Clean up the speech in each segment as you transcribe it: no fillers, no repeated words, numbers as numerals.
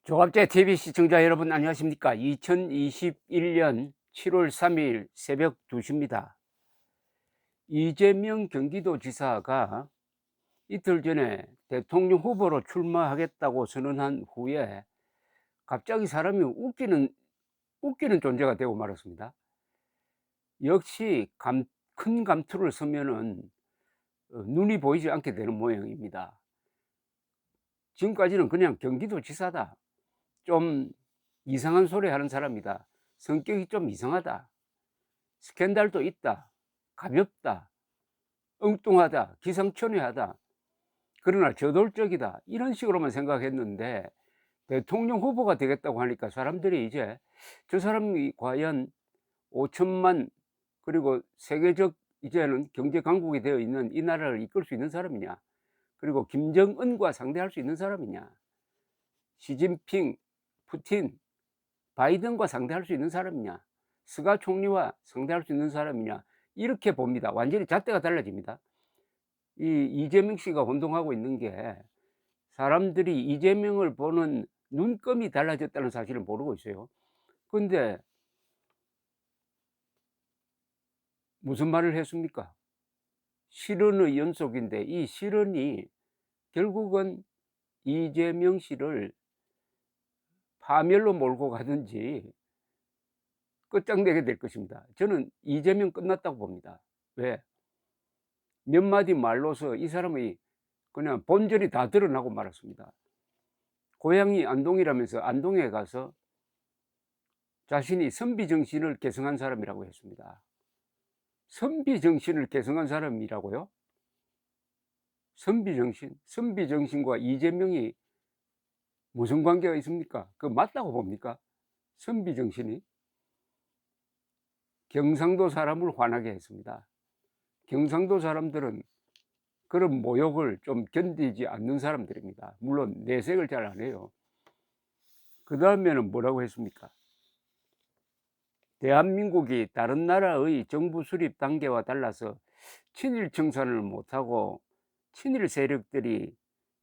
조갑제 TV 시청자 여러분 안녕하십니까? 2021년 7월 3일 새벽 2시입니다. 이재명 경기도지사가 이틀 전에 대통령 후보로 출마하겠다고 선언한 후에 갑자기 사람이 웃기는 존재가 되고 말았습니다. 역시 큰 감투를 쓰면은 눈이 보이지 않게 되는 모양입니다. 지금까지는 그냥 경기도지사다, 좀 이상한 소리 하는 사람이다, 성격이 좀 이상하다, 스캔들도 있다, 가볍다, 엉뚱하다, 기상천외하다, 그러나 저돌적이다, 이런 식으로만 생각했는데 대통령 후보가 되겠다고 하니까 사람들이 이제 저 사람이 과연 5천만, 그리고 세계적 이제는 경제 강국이 되어 있는 이 나라를 이끌 수 있는 사람이냐, 그리고 김정은과 상대할 수 있는 사람이냐, 시진핑, 푸틴, 바이든과 상대할 수 있는 사람이냐, 스가 총리와 상대할 수 있는 사람이냐, 이렇게 봅니다. 완전히 잣대가 달라집니다. 이 이재명 씨가 혼동하고 있는 게, 사람들이 이재명을 보는 눈금이 달라졌다는 사실을 모르고 있어요. 근데 무슨 말을 했습니까? 실언의 연속인데 이 실언이 결국은 이재명 씨를 파멸로 몰고 가든지 끝장내게 될 것입니다. 저는 이재명 끝났다고 봅니다. 왜? 몇 마디 말로서 이 사람의 그냥 본질이 다 드러나고 말았습니다. 고향이 안동이라면서 안동에 가서 자신이 선비정신을 계승한 사람이라고 했습니다. 선비정신을 계승한 사람이라고요? 선비정신? 선비정신과 이재명이 무슨 관계가 있습니까? 그거 맞다고 봅니까? 선비정신이? 경상도 사람을 화나게 했습니다. 경상도 사람들은 그런 모욕을 좀 견디지 않는 사람들입니다. 물론 내색을 잘 안 해요. 그 다음에는 뭐라고 했습니까? 대한민국이 다른 나라의 정부 수립 단계와 달라서 친일 청산을 못하고 친일 세력들이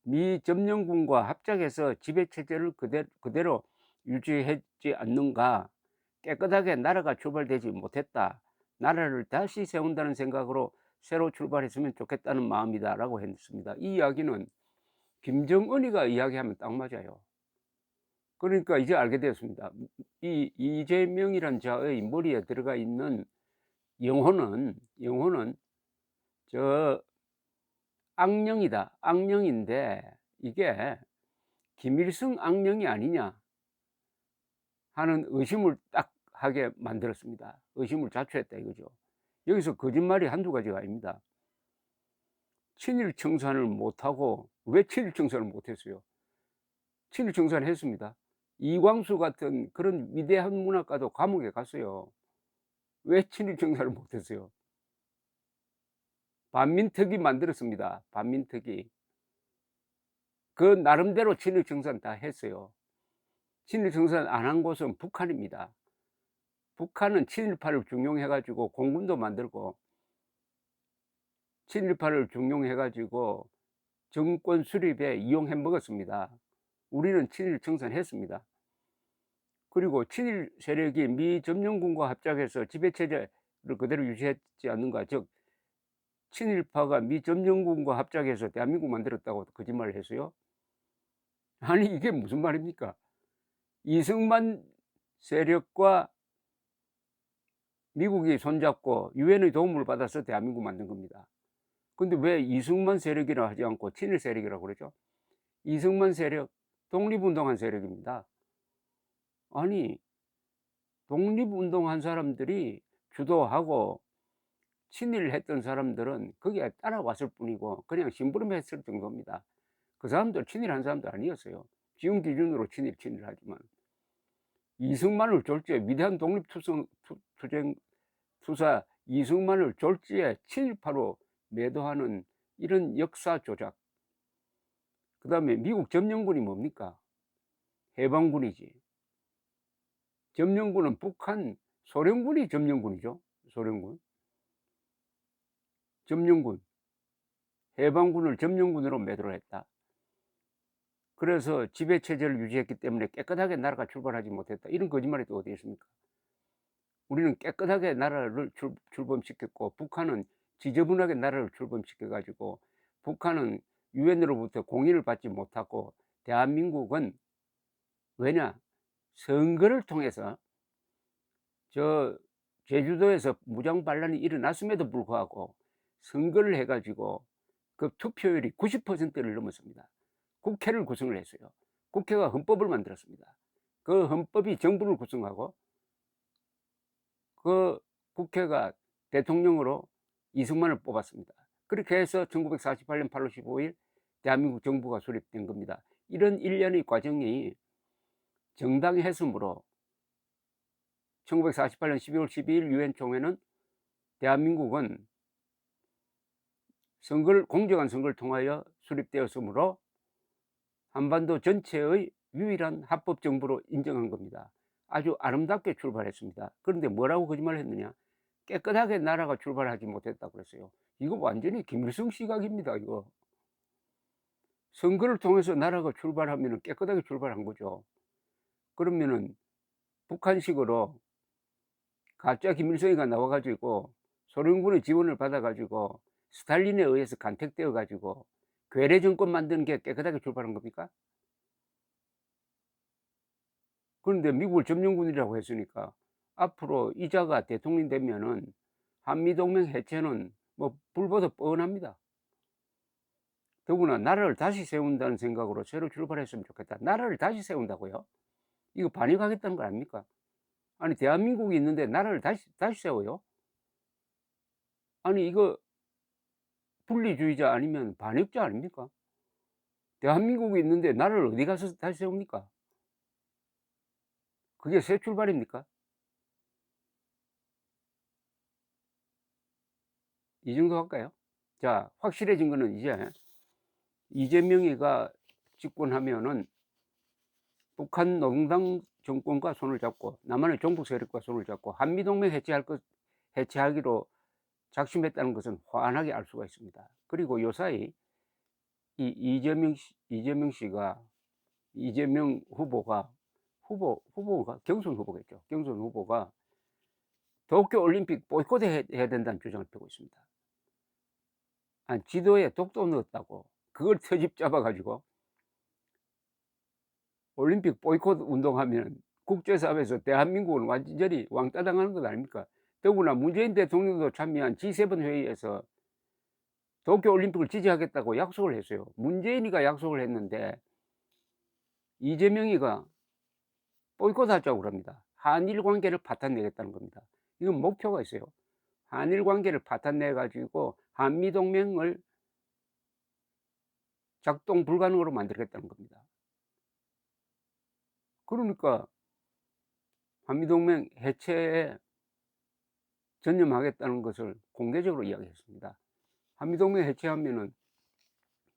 미 점령군과 합작해서 지배체제를 그대로 유지했지 않는가, 깨끗하게 나라가 출발되지 못했다, 나라를 다시 세운다는 생각으로 새로 출발했으면 좋겠다는 마음이다 라고 했습니다. 이 이야기는 김정은이가 이야기하면 딱 맞아요. 그러니까 이제 알게 되었습니다. 이 이재명이란 자의 머리에 들어가 있는 영혼은 저 악령이다, 악령인데 이게 김일성 악령이 아니냐 하는 의심을 딱 하게 만들었습니다. 의심을 자초했다 이거죠. 여기서 거짓말이 한두 가지가 아닙니다. 친일 청산을 못하고, 왜 친일 청산을 못했어요? 친일 청산했습니다. 이광수 같은 그런 위대한 문학가도 감옥에 갔어요. 왜 친일 청산을 못했어요? 반민특위 만들었습니다. 반민특위. 그 나름대로 친일 청산 다 했어요. 친일 청산 안 한 곳은 북한입니다. 북한은 친일파를 중용해 가지고 공군도 만들고 친일파를 중용해 가지고 정권 수립에 이용해 먹었습니다. 우리는 친일 청산했습니다. 그리고 친일 세력이 미 점령군과 합작해서 지배체제를 그대로 유지했지 않는가, 즉 친일파가 미 점령군과 합작해서 대한민국 만들었다고 거짓말을 했어요? 아니 이게 무슨 말입니까? 이승만 세력과 미국이 손잡고 유엔의 도움을 받아서 대한민국 만든 겁니다. 근데 왜 이승만 세력이라 하지 않고 친일 세력이라고 그러죠? 이승만 세력, 독립운동한 세력입니다. 아니 독립운동한 사람들이 주도하고 친일했던 사람들은 거기에 따라왔을 뿐이고 그냥 심부름했을 정도입니다. 그 사람들 친일한 사람도 아니었어요. 지금 기준으로 친일하지만. 이승만을 졸지에, 위대한 투사 이승만을 졸지에 친일파로 매도하는 이런 역사 조작. 그 다음에 미국 점령군이 뭡니까? 해방군이지. 점령군은 북한 소련군이 점령군이죠. 소련군. 점령군. 해방군을 점령군으로 매도를 했다. 그래서 지배체제를 유지했기 때문에 깨끗하게 나라가 출발하지 못했다. 이런 거짓말이 또 어디 있습니까? 우리는 깨끗하게 나라를 출범시켰고, 북한은 지저분하게 나라를 출범시켜 가지고, 북한은 유엔으로부터 공인을 받지 못하고, 대한민국은 왜냐? 선거를 통해서 저 제주도에서 무장 반란이 일어났음에도 불구하고 선거를 해 가지고 그 투표율이 90%를 넘었습니다. 국회를 구성을 했어요. 국회가 헌법을 만들었습니다. 그 헌법이 정부를 구성하고, 그 국회가 대통령으로 이승만을 뽑았습니다. 그렇게 해서 1948년 8월 15일 대한민국 정부가 수립된 겁니다. 이런 일련의 과정이 정당했으므로 1948년 12월 12일 유엔 총회는 대한민국은 공정한 선거를 통하여 수립되었으므로 한반도 전체의 유일한 합법 정부로 인정한 겁니다. 아주 아름답게 출발했습니다. 그런데 뭐라고 거짓말을 했느냐? 깨끗하게 나라가 출발하지 못했다고 그랬어요. 이거 완전히 김일성 시각입니다. 이거 선거를 통해서 나라가 출발하면 깨끗하게 출발한 거죠. 그러면은 북한식으로 가짜 김일성이가 나와 가지고 소련군의 지원을 받아 가지고 스탈린에 의해서 간택되어 가지고 괴뢰 정권 만드는 게 깨끗하게 출발한 겁니까? 그런데 미국을 점령군이라고 했으니까 앞으로 이자가 대통령 되면은 한미동맹 해체는 뭐 불보듯 뻔합니다. 더구나 나라를 다시 세운다는 생각으로 새로 출발했으면 좋겠다. 나라를 다시 세운다고요? 이거 반역하겠다는 거 아닙니까? 아니, 대한민국이 있는데 나라를 다시 세워요? 아니, 이거 분리주의자 아니면 반역자 아닙니까? 대한민국이 있는데 나라를 어디 가서 다시 세웁니까? 그게 새 출발입니까? 이 정도 할까요? 자, 확실해진 거는 이제 이재명이가 집권하면은 북한 노동당 정권과 손을 잡고 남한의 종북 세력과 손을 잡고 한미동맹 해체하기로 작심했다는 것은 환하게 알 수가 있습니다. 그리고 요사이 이 이재명 후보가 경선 후보겠죠. 경선 후보가 도쿄올림픽 보이콧 해야 된다는 주장을 펴고 있습니다. 지도에 독도 넣었다고 그걸 트집 잡아가지고 올림픽 보이콧 운동하면 국제사회에서 대한민국은 완전히 왕따 당하는 것 아닙니까? 더구나 문재인 대통령도 참여한 G7 회의에서 도쿄올림픽을 지지하겠다고 약속을 했어요. 문재인이가 약속을 했는데 이재명이가 보이콧 하자고 그럽니다. 한일 관계를 파탄내겠다는 겁니다. 이건 목표가 있어요. 한일 관계를 파탄내 가지고 한미동맹을 작동 불가능으로 만들겠다는 겁니다. 그러니까 한미동맹 해체에 전념하겠다는 것을 공개적으로 이야기했습니다. 한미동맹 해체하면은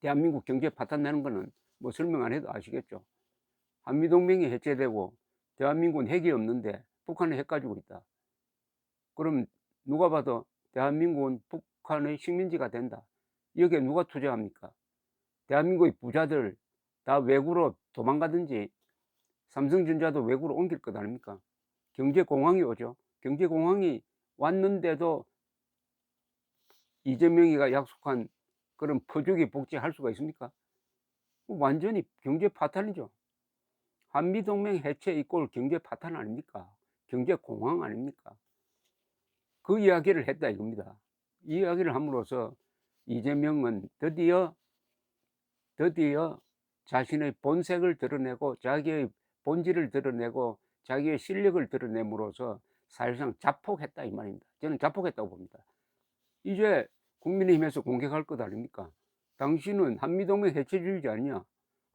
대한민국 경제 파탄 나는 거는 뭐 설명 안 해도 아시겠죠. 한미동맹이 해체되고 대한민국은 핵이 없는데 북한은 핵 가지고 있다. 그럼 누가 봐도 대한민국은 북한의 식민지가 된다. 여기에 누가 투자합니까? 대한민국의 부자들 다 외국으로 도망가든지 삼성전자도 외국으로 옮길 것 아닙니까? 경제공황이 오죠. 경제공황이 왔는데도 이재명이가 약속한 그런 퍼주기 복지할 수가 있습니까? 완전히 경제 파탄이죠. 한미동맹 해체 이꼴 경제 파탄 아닙니까? 경제 공황 아닙니까? 그 이야기를 했다 이겁니다. 이 이야기를 함으로써 이재명은 드디어 자신의 본색을 드러내고 자기의 본질을 드러내고 자기의 실력을 드러냄으로써 사실상 자폭했다 이 말입니다. 저는 자폭했다고 봅니다. 이제 국민의힘에서 공격할 것 아닙니까? 당신은 한미동맹 해체주의자 아니냐?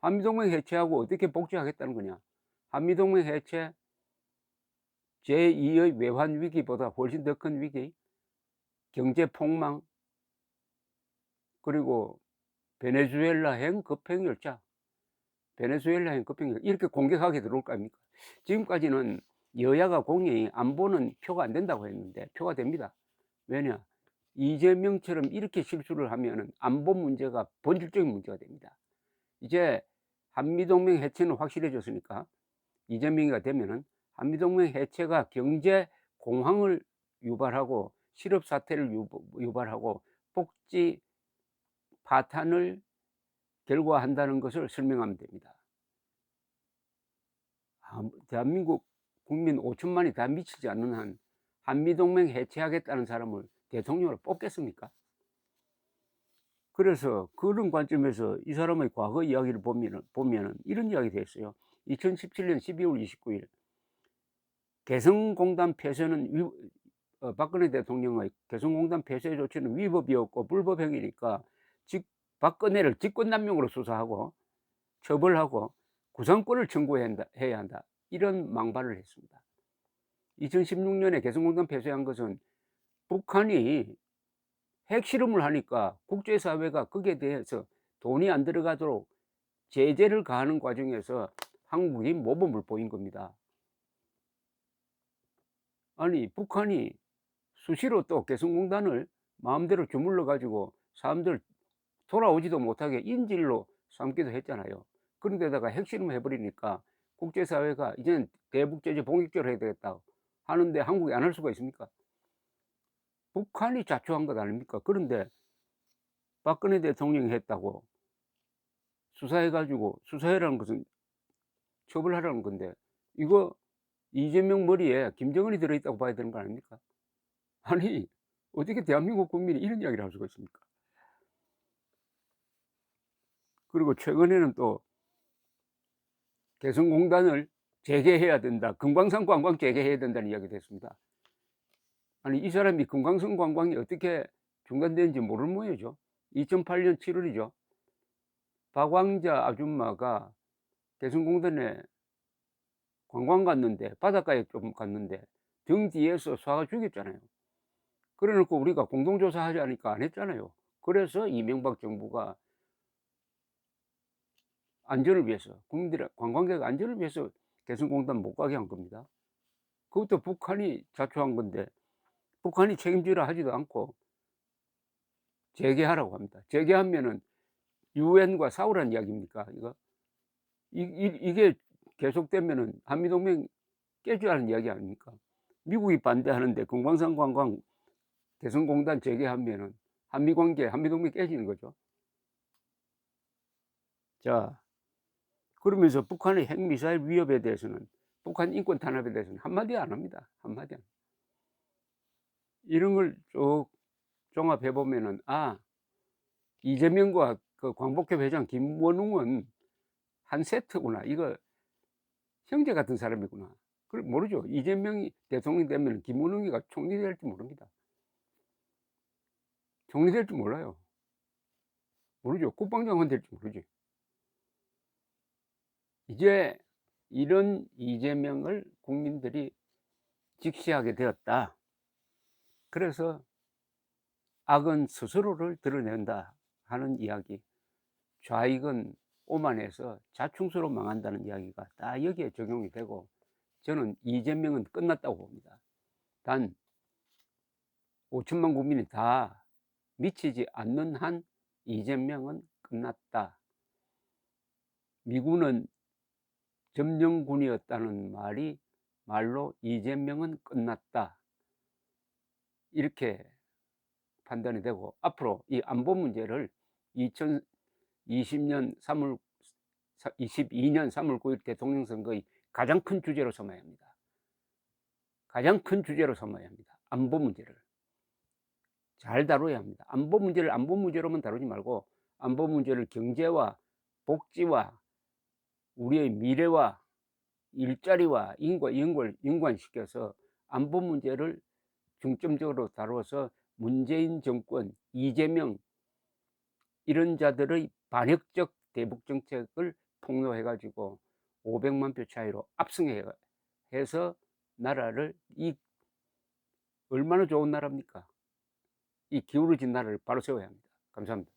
한미동맹 해체하고 어떻게 복지하겠다는 거냐? 한미동맹 해체 제2의 외환 위기보다 훨씬 더 큰 위기, 경제 폭망, 그리고 베네수엘라행 급행열차, 이렇게 공격하게 들어올 거 아닙니까? 지금까지는 여야가 공히 안보는 표가 안 된다고 했는데 표가 됩니다. 왜냐? 이재명처럼 이렇게 실수를 하면 안보 문제가 본질적인 문제가 됩니다. 이제 한미동맹 해체는 확실해졌으니까 이재명이가 되면은 한미동맹 해체가 경제 공황을 유발하고 실업 사태를 유발하고 복지 파탄을 결과한다는 것을 설명하면 됩니다. 대한민국 국민 5천만이 다 미치지 않는 한 한미동맹 해체하겠다는 사람을 대통령으로 뽑겠습니까? 그래서 그런 관점에서 이 사람의 과거 이야기를 보면은 이런 이야기가 있어요. 2017년 12월 29일 개성공단 폐쇄는 박근혜 대통령의 개성공단 폐쇄 조치는 위법이었고 불법행위니까 박근혜를 직권남용으로 수사하고 처벌하고 구상권을 청구해야 한다. 이런 망발을 했습니다. 2016년에 개성공단 폐쇄한 것은 북한이 핵실험을 하니까 국제사회가 거기에 대해서 돈이 안 들어가도록 제재를 가하는 과정에서 한국이 모범을 보인 겁니다. 아니 북한이 수시로 또 개성공단을 마음대로 주물러 가지고 사람들 돌아오지도 못하게 인질로 삼기도 했잖아요. 그런데다가 핵실험을 해버리니까 국제사회가 이제는 대북 제재 본격적으로 해야 되겠다 하는데 한국이 안 할 수가 있습니까? 북한이 자초한 것 아닙니까? 그런데 박근혜 대통령이 했다고 수사해가지고, 수사해라는 것은 처벌하라는 건데, 이거 이재명 머리에 김정은이 들어있다고 봐야 되는 거 아닙니까? 아니 어떻게 대한민국 국민이 이런 이야기를 할 수가 있습니까? 그리고 최근에는 또 개성공단을 재개해야 된다, 금강산 관광 재개해야 된다는 이야기도 했습니다. 아니 이 사람이 금강산 관광이 어떻게 중단되는지 모르는 모양이죠. 2008년 7월이죠. 박왕자 아줌마가 개성공단에 관광 갔는데, 바닷가에 좀 갔는데 등 뒤에서 쏴가 죽였잖아요. 그래 놓고 우리가 공동조사하지 않으니까 안 했잖아요. 그래서 이명박 정부가 안전을 위해서, 국민들의 관광객 안전을 위해서 개성공단 못 가게 한 겁니다. 그것도 북한이 자초한 건데 북한이 책임지라 하지도 않고 재개하라고 합니다. 재개하면은 유엔과 싸우라는 이야기입니까? 이게 계속되면은 한미동맹 깨지라는 이야기 아닙니까? 미국이 반대하는데 금강산 관광 개성공단 재개하면은 한미관계, 한미동맹 깨지는 거죠. 자, 그러면서 북한의 핵미사일 위협에 대해서는, 북한 인권 탄압에 대해서는 한마디 안 합니다. 한마디 안. 이런 걸 쭉 종합해 보면은 이재명과 그 광복회 회장 김원웅은 한 세트구나. 이거 형제 같은 사람이구나. 그걸 모르죠. 이재명이 대통령이 되면 김원웅이가 총리 될지 모릅니다. 총리 될지 몰라요. 모르죠. 국방장관 될지 모르지. 이제 이런 이재명을 국민들이 직시하게 되었다. 그래서 악은 스스로를 드러낸다 하는 이야기, 좌익은 오만해서 자충수로 망한다는 이야기가 다 여기에 적용이 되고, 저는 이재명은 끝났다고 봅니다. 단 5천만 국민이 다 미치지 않는 한 이재명은 끝났다. 미군은 점령군이었다는 말로 이재명은 끝났다, 이렇게 판단이 되고, 앞으로 이 안보 문제를 2022년 3월 9일 대통령 선거의 가장 큰 주제로 삼아야 합니다. 가장 큰 주제로 삼아야 합니다. 안보 문제를 잘 다뤄야 합니다. 안보 문제를 안보 문제로만 다루지 말고 안보 문제를 경제와 복지와 우리의 미래와 일자리와 연관시켜서 안보 문제를 중점적으로 다루어서 문재인 정권, 이재명 이런 자들의 반역적 대북 정책을 폭로해 가지고 500만 표 차이로 압승해서 나라를, 얼마나 좋은 나라입니까? 이 기울어진 나라를 바로 세워야 합니다. 감사합니다.